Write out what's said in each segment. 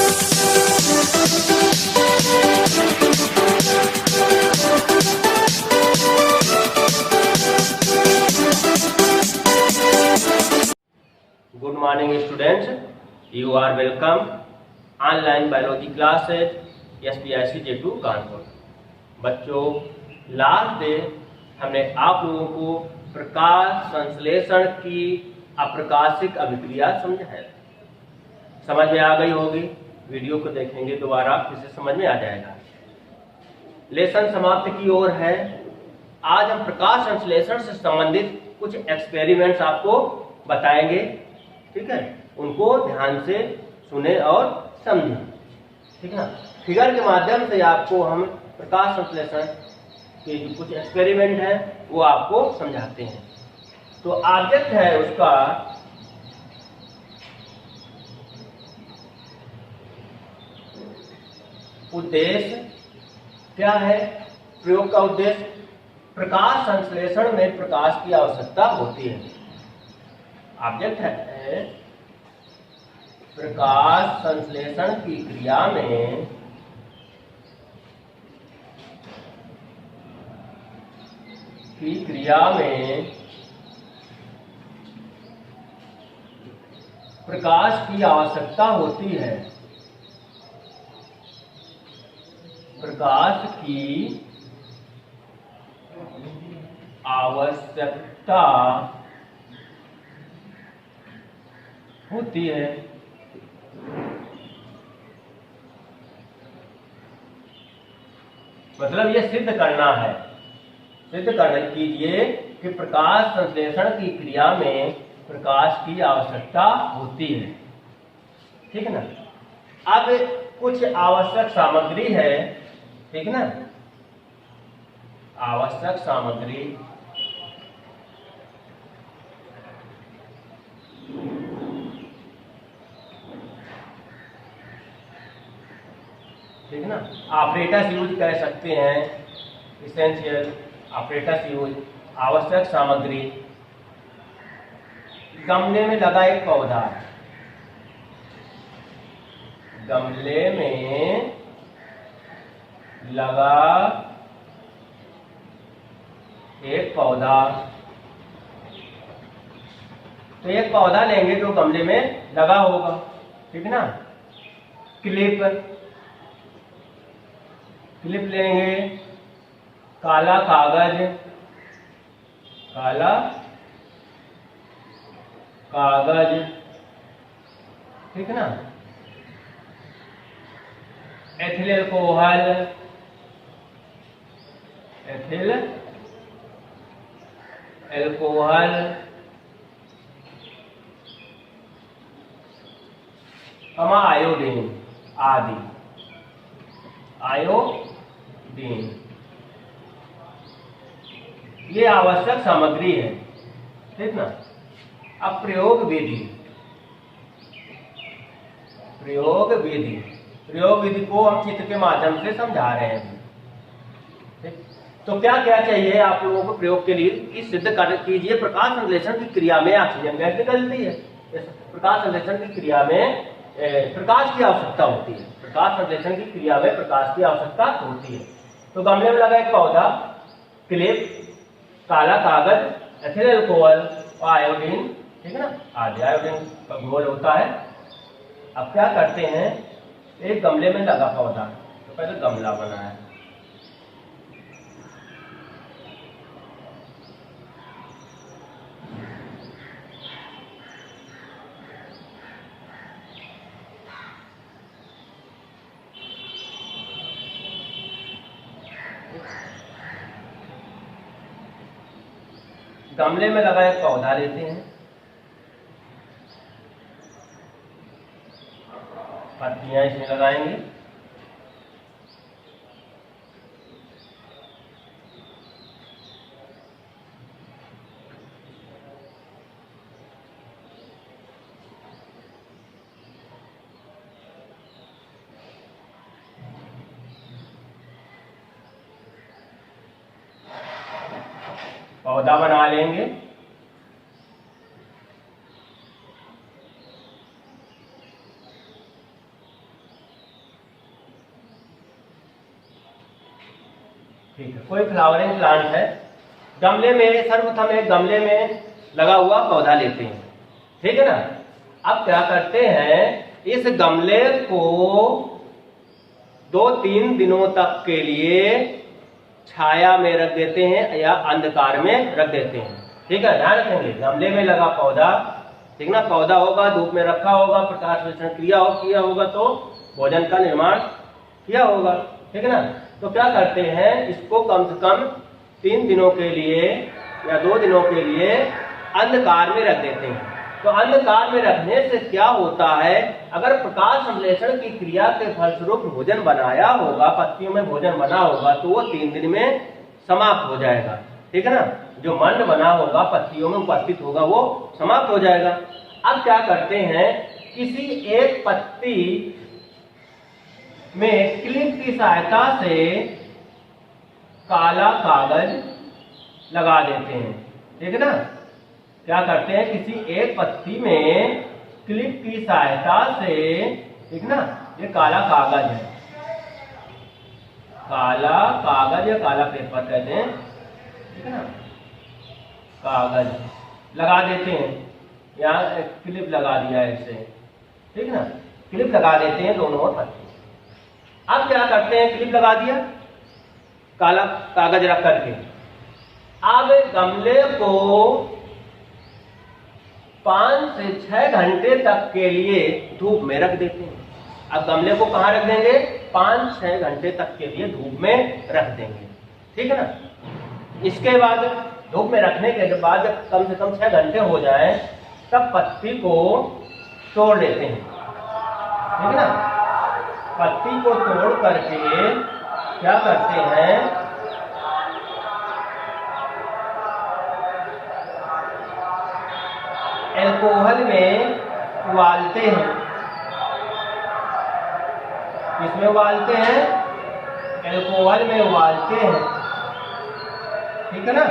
Good morning students, you are welcome online biology classes SPIC J2 Kanpur. बच्चों, last day हमने आप लोगों को प्रकाश संश्लेषण की अप्रकाशिक अभिक्रिया समझाया। समझ में आ गई होगी, वीडियो को देखेंगे दोबारा फिर से समझ में आ जाएगा। लेसन समाप्त की ओर है। आज हम प्रकाश संश्लेषण से संबंधित कुछ एक्सपेरिमेंट्स आपको बताएंगे, ठीक है। उनको ध्यान से सुने और समझें, ठीक है। फिगर के माध्यम से आपको हम प्रकाश संश्लेषण के जो कुछ एक्सपेरिमेंट है वो आपको समझाते हैं। तो ऑब्जेक्ट है उसका उद्देश्य क्या है। प्रयोग का उद्देश्य, प्रकाश संश्लेषण में प्रकाश की आवश्यकता होती है। ऑब्जेक्ट है प्रकाश संश्लेषण की क्रिया में प्रकाश की आवश्यकता होती है। प्रकाश की आवश्यकता होती है। मतलब ये सिद्ध करना है, सिद्ध करने कीजिए कि प्रकाश संश्लेषण की क्रिया में प्रकाश की आवश्यकता होती है, ठीक है ना। अब कुछ आवश्यक सामग्री है, ठीक है ना। आवश्यक सामग्री ठीक है ना। ऑपरेटर्स यूज कह सकते हैं, इसेंशियल ऑपरेटर्स यूज। आवश्यक सामग्री, गमले में लगा एक पौधा है, गमले में लगा एक पौधा। तो एक पौधा लेंगे तो गमले में लगा होगा, ठीक है ना। क्लिप लेंगे, काला कागज ठीक है ना। एथिल अल्कोहल आयोडीन आदि। आयोडीन ये आवश्यक सामग्री है, ठीक ना। अब प्रयोग विधि को हम चित्र के माध्यम से समझा रहे हैं, ठीक। तो क्या क्या चाहिए आप लोगों को प्रयोग के लिए कि सिद्ध कर कीजिए प्रकाश संश्लेषण की क्रिया में ऑक्सीजन गैस निकलती है। प्रकाश संश्लेषण की क्रिया में प्रकाश की आवश्यकता होती है। प्रकाश संश्लेषण की क्रिया में प्रकाश की आवश्यकता होती है। तो गमले में लगा एक पौधा, क्लिप, काला कागज, एथिल अल्कोहल और आयोडीन, ठीक है ना। आदि आयोडीन का घोल होता है। अब क्या करते हैं, एक गमले में लगा पौधा, तो पहले गमला बनाया, गमले में लगा एक पौधा लेते हैं, पत्तियां इसमें लगाएंगे, पौधा बना लेंगे। ठीक है, कोई फ्लावरिंग प्लांट है, गमले में, सर्वप्रथम एक गमले में लगा हुआ पौधा लेते हैं, ठीक है ना। अब क्या करते हैं, इस गमले को 2-3 दिनों तक के लिए छाया में रख देते हैं या अंधकार में रख देते हैं, ठीक है। ध्यान रखेंगे, गमले में लगा पौधा, ठीक ना, पौधा होगा, धूप में रखा होगा, प्रकाश संश्लेषण किया होगा तो भोजन का निर्माण किया होगा, ठीक है ना। तो क्या करते हैं, इसको कम से कम 3 दिनों के लिए या 2 दिनों के लिए अंधकार में रख देते हैं। तो अंधकार में रखने से क्या होता है, अगर प्रकाश संश्लेषण की क्रिया के फलस्वरूप भोजन बनाया होगा, पत्तियों में भोजन बना होगा, तो वो 3 दिन में समाप्त हो जाएगा, ठीक है ना। जो मंड बना होगा, पत्तियों में उपस्थित होगा, वो समाप्त हो जाएगा। अब क्या करते हैं, किसी एक पत्ती में क्लिप की सहायता से काला कागज लगा देते हैं, ठीक है ना। क्या करते हैं, किसी एक पत्ती में क्लिप की सहायता से, ठीक ना, ये काला कागज है, काला कागज या काला पेपर कहते हैं, ठीक है ना, कागज लगा देते हैं। यहाँ एक क्लिप लगा दिया है इसे, ठीक है ना, क्लिप लगा देते हैं दोनों ओर पत्ती। अब क्या करते हैं, क्लिप लगा दिया, काला कागज रख करके, अब गमले को 5 से 6 घंटे तक के लिए धूप में रख देते हैं। अब गमले को कहाँ रख देंगे, 5-6 घंटे तक के लिए धूप में रख देंगे, ठीक है ना। इसके बाद धूप में रखने के बाद जब कम से कम 6 घंटे हो जाए, तब पत्ती को तोड़ लेते हैं, ठीक है ना। पत्ती को तोड़ करके क्या करते हैं, अल्कोहल में उबालते हैं। किसमें उबालते हैं, अल्कोहल में उबालते हैं, ठीक है ना।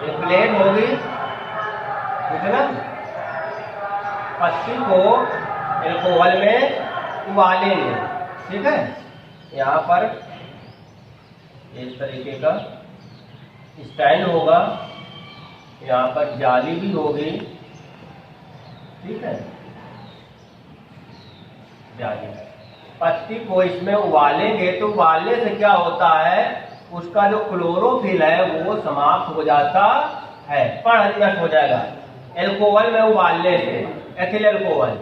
एक प्लेट होगी, ठीक है ना, पत्ती को अल्कोहल में उबालेंगे, ठीक है। यहाँ पर इस तरीके का स्टैंड होगा, यहाँ पर जाली भी होगी, ठीक है, जाली। पत्ती को इसमें उबालेंगे तो उबालने से क्या होता है, उसका जो क्लोरोफिल है वो समाप्त हो जाता है, पर नष्ट हो जाएगा अल्कोहल में उबालने से। एथिल अल्कोहल,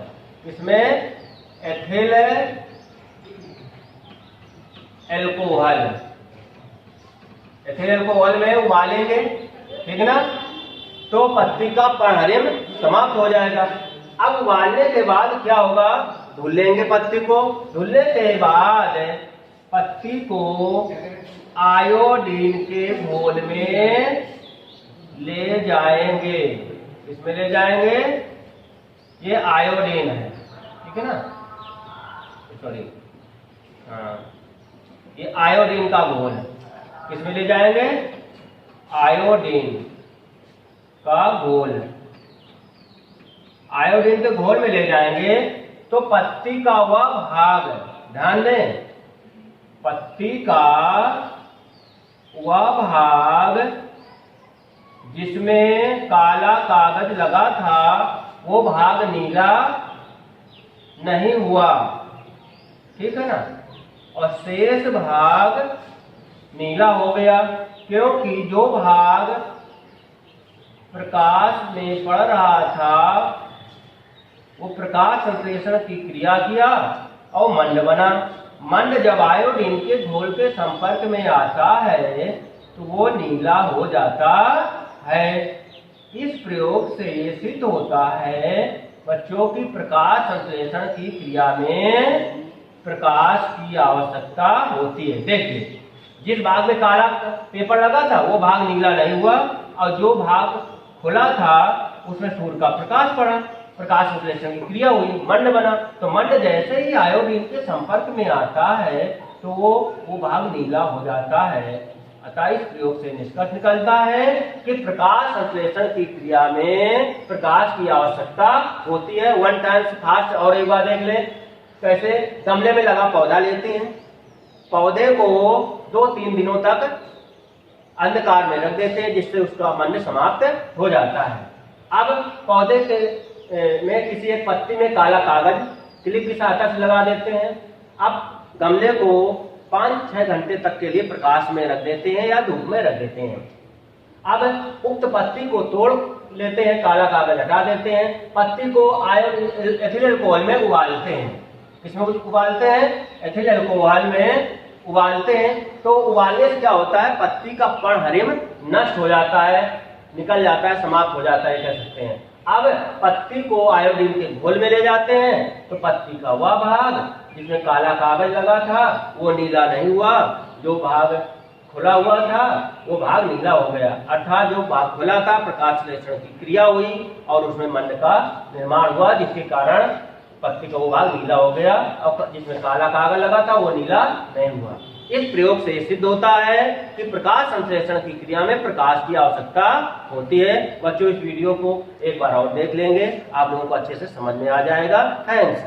इसमें एथिल अल्कोहल, एथिल अल्कोहल में उबालेंगे, ठीक है ना, तो पत्ती का पर्णहरिम समाप्त हो जाएगा। अब उबालने के बाद क्या होगा, धुल लेंगे पत्ती को, धुलने के बाद पत्ती को आयोडीन के घोल में ले जाएंगे। इसमें ले जाएंगे, ये आयोडीन है, ठीक है ना, सॉरी, हाँ, ये आयोडीन का घोल है। किसमें ले जाएंगे, आयोडीन का घोल, आयोडीन के घोल में ले जाएंगे। तो पत्ती का वह भाग, ध्यान दें, पत्ती का वह भाग जिसमें काला कागज लगा था, वो भाग नीला नहीं हुआ, ठीक है ना, और शेष भाग नीला हो गया, क्योंकि जो भाग प्रकाश में पड़ रहा था वो प्रकाश संश्लेषण की क्रिया किया और मंड बना। मंड जब आयोडीन के घोल के संपर्क में आता है तो वो नीला हो जाता है। इस प्रयोग से ये सिद्ध होता है बच्चों की प्रकाश संश्लेषण की क्रिया में प्रकाश की आवश्यकता होती है। देखिए, जिस भाग में काला पेपर लगा था वो भाग नीला नहीं हुआ, और जो भाग खुला था उसमें सूर्य का प्रकाश पड़ा, प्रकाश संश्लेषण की क्रिया हुई, मंड बना। तो मंड जैसे ही आयोडीन के संपर्क में आता है तो वो भाग नीला हो जाता है। अतः इस प्रयोग से निष्कर्ष निकलता है कि प्रकाश संश्लेषण की क्रिया में प्रकाश की आवश्यकता होती है। One time fast. और एक बार देख ले, कैसे गमले में लगा पौधा लेते हैं, पौधे को 2-3 दिनों तक अंधकार में रख देते हैं जिससे उसका मंड समाप्त हो जाता है। अब पौधे के में किसी एक पत्ती में काला कागज क्लिप की सहायता से लगा देते हैं। अब गमले को 5-6 घंटे तक के लिए प्रकाश में रख देते हैं या धूप में रख देते हैं। अब उक्त पत्ती को तोड़ लेते हैं, काला कागज हटा देते हैं, पत्ती को एथिल अल्कोहल में उबालते हैं। इसमें कुछ उबालते हैं, एथिल अल्कोहल में उबालते हैं। तो उबालने से क्या होता है, पत्ती का पर्णहरिम नष्ट हो जाता है, निकल जाता है, समाप्त हो जाता है कह सकते हैं। अब पत्ती को आयोडीन के घोल में ले जाते हैं तो पत्ती का वह भाग जिसमें काला कागज लगा था वो नीला नहीं हुआ, जो भाग खुला हुआ था वो भाग नीला हो गया। अर्थात जो भाग खुला था प्रकाश संश्लेषण की क्रिया हुई और उसमें मंड का निर्माण हुआ, जिसके कारण पत्ती का वो भाग नीला हो गया और जिसमें काला कागज लगा था वो नीला नहीं हुआ। इस प्रयोग से सिद्ध होता है कि प्रकाश संश्लेषण की क्रिया में प्रकाश की आवश्यकता होती है। बच्चों, इस वीडियो को एक बार और देख लेंगे, आप लोगों को अच्छे से समझ में आ जाएगा। थैंक्स।